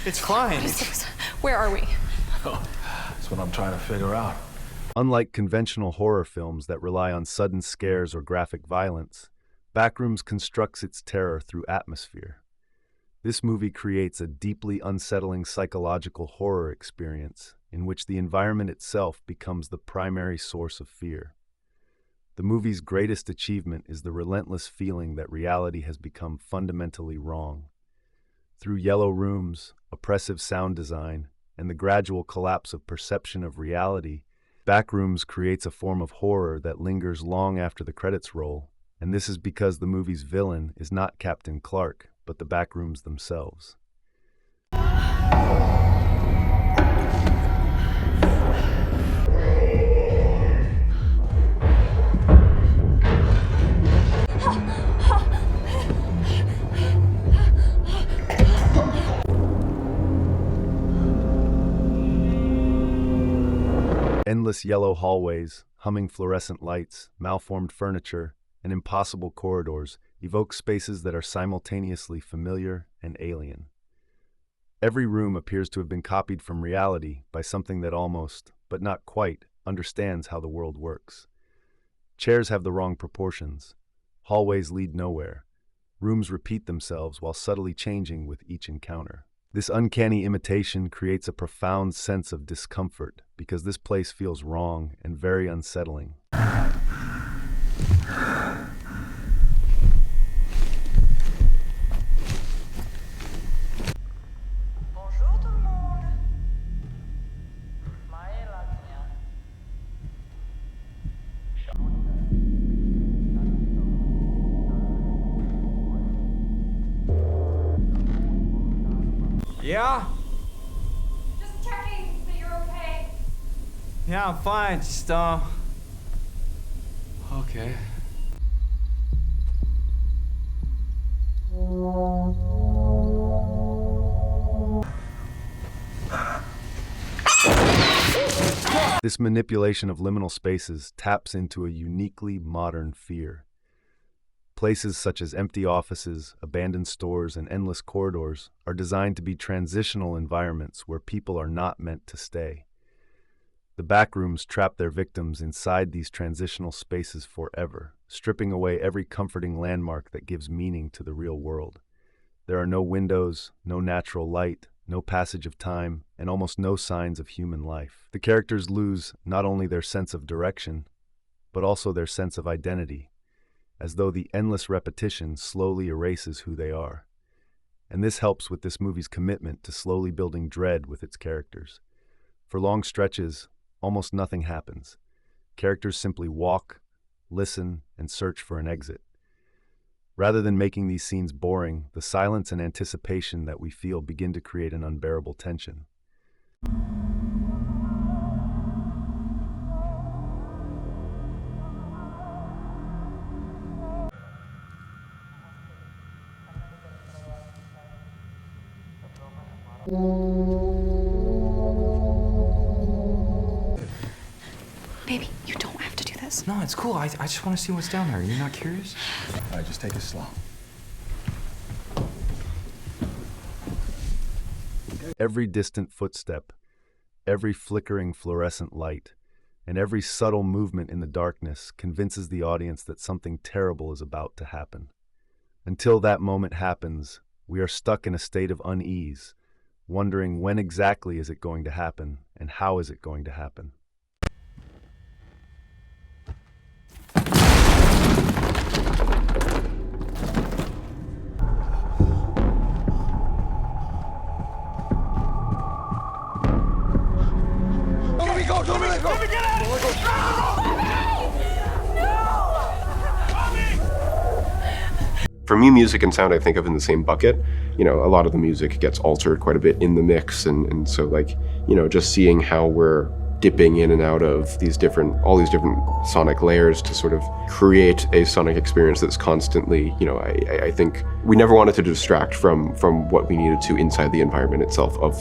It's fine. Where are we? That's what I'm trying to figure out. Unlike conventional horror films that rely on sudden scares or graphic violence, Backrooms constructs its terror through atmosphere. This movie creates a deeply unsettling psychological horror experience in which the environment itself becomes the primary source of fear. The movie's greatest achievement is the relentless feeling that reality has become fundamentally wrong. Through yellow rooms, oppressive sound design, and the gradual collapse of perception of reality, Backrooms creates a form of horror that lingers long after the credits roll, and this is because the movie's villain is not Captain Clark, but the Backrooms themselves. Endless yellow hallways, humming fluorescent lights, malformed furniture, and impossible corridors evoke spaces that are simultaneously familiar and alien. Every room appears to have been copied from reality by something that almost, but not quite, understands how the world works. Chairs have the wrong proportions. Hallways lead nowhere. Rooms repeat themselves while subtly changing with each encounter. This uncanny imitation creates a profound sense of discomfort because this place feels wrong and very unsettling. Bonjour tout le monde. Maëla vient. Yeah? Just checking that you're okay. Yeah, I'm fine. Just, okay. This manipulation of liminal spaces taps into a uniquely modern fear. Places such as empty offices, abandoned stores, and endless corridors are designed to be transitional environments where people are not meant to stay. The Backrooms trap their victims inside these transitional spaces forever, stripping away every comforting landmark that gives meaning to the real world. There are no windows, no natural light, no passage of time, and almost no signs of human life. The characters lose not only their sense of direction, but also their sense of identity, as though the endless repetition slowly erases who they are. And this helps with this movie's commitment to slowly building dread with its characters. For long stretches, almost nothing happens. Characters simply walk, listen, and search for an exit. Rather than making these scenes boring, the silence and anticipation that we feel begin to create an unbearable tension. Baby, you don't have to do this. No, it's cool. I just want to see what's down there. You're not curious? All right, just take it slow. Every distant footstep, every flickering fluorescent light, and every subtle movement in the darkness convinces the audience that something terrible is about to happen. Until that moment happens, we are stuck in a state of unease, wondering when exactly is it going to happen and how is it going to happen. For me, music and sound I think of in the same bucket. You know, a lot of the music gets altered quite a bit in the mix, and so like, you know, just seeing how we're dipping in and out of all these different sonic layers to sort of create a sonic experience that's constantly, you know, I think we never wanted to distract from what we needed to inside the environment itself of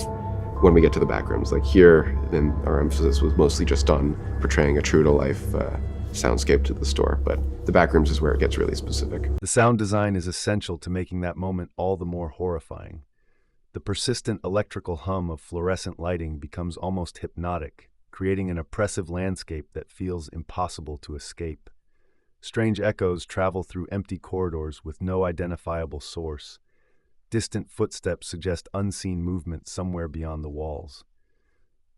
when we get to the Backrooms. Like here, then our emphasis was mostly just on portraying a true-to-life soundscape to the store, but the Backrooms is where it gets really specific. The sound design is essential to making that moment all the more horrifying. The persistent electrical hum of fluorescent lighting becomes almost hypnotic, creating an oppressive landscape that feels impossible to escape. Strange echoes travel through empty corridors with no identifiable source. Distant footsteps suggest unseen movement somewhere beyond the walls.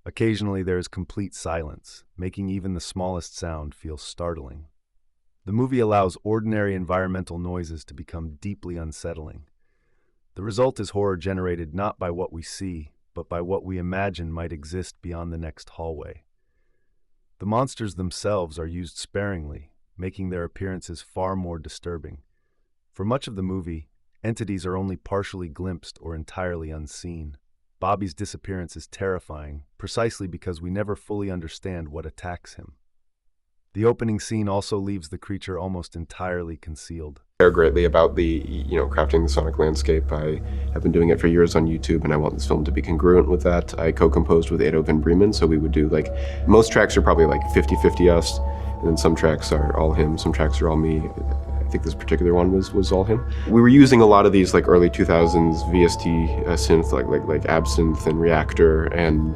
Occasionally there is complete silence, making even the smallest sound feel startling. The movie allows ordinary environmental noises to become deeply unsettling. The result is horror generated not by what we see, but by what we imagine might exist beyond the next hallway. The monsters themselves are used sparingly, making their appearances far more disturbing. For much of the movie, entities are only partially glimpsed or entirely unseen. Bobby's disappearance is terrifying, precisely because we never fully understand what attacks him. The opening scene also leaves the creature almost entirely concealed. I care greatly about the, crafting the sonic landscape. I have been doing it for years on YouTube, and I want this film to be congruent with that. I co-composed with Ado Van Bremen, so we would do, most tracks are probably 50-50 us, and then some tracks are all him, some tracks are all me. I think this particular one was all him. We were using a lot of these early 2000s VST synth, like Absinthe and Reactor, and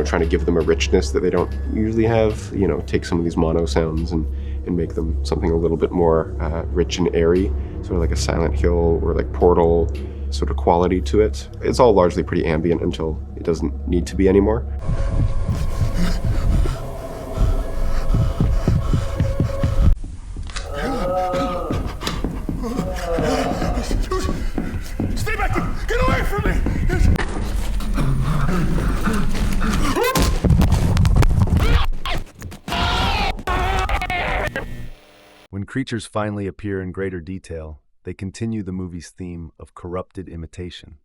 trying to give them a richness that they don't usually have. Take some of these mono sounds and make them something a little bit more rich and airy, sort of like a Silent Hill or Portal sort of quality to it. It's all largely pretty ambient until it doesn't need to be anymore. Stay back! Get away from me! When creatures finally appear in greater detail, they continue the movie's theme of corrupted imitation.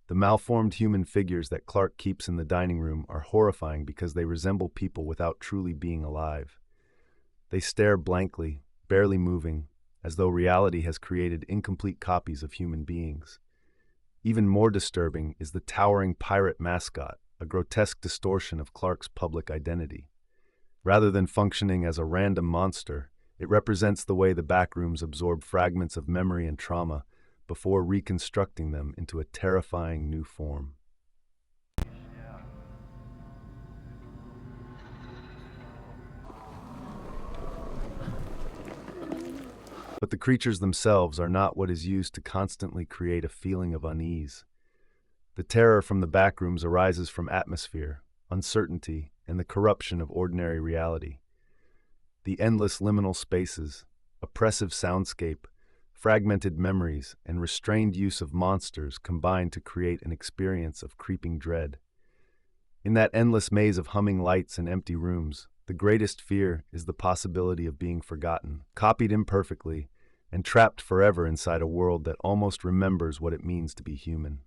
The malformed human figures that Clark keeps in the dining room are horrifying because they resemble people without truly being alive. They stare blankly, barely moving, as though reality has created incomplete copies of human beings. Even more disturbing is the towering pirate mascot, a grotesque distortion of Clark's public identity. Rather than functioning as a random monster, it represents the way the Backrooms absorb fragments of memory and trauma before reconstructing them into a terrifying new form. But the creatures themselves are not what is used to constantly create a feeling of unease. The terror from the Backrooms arises from atmosphere, uncertainty, and the corruption of ordinary reality. The endless liminal spaces, oppressive soundscape, fragmented memories, and restrained use of monsters combine to create an experience of creeping dread. In that endless maze of humming lights and empty rooms, the greatest fear is the possibility of being forgotten, copied imperfectly, and trapped forever inside a world that almost remembers what it means to be human.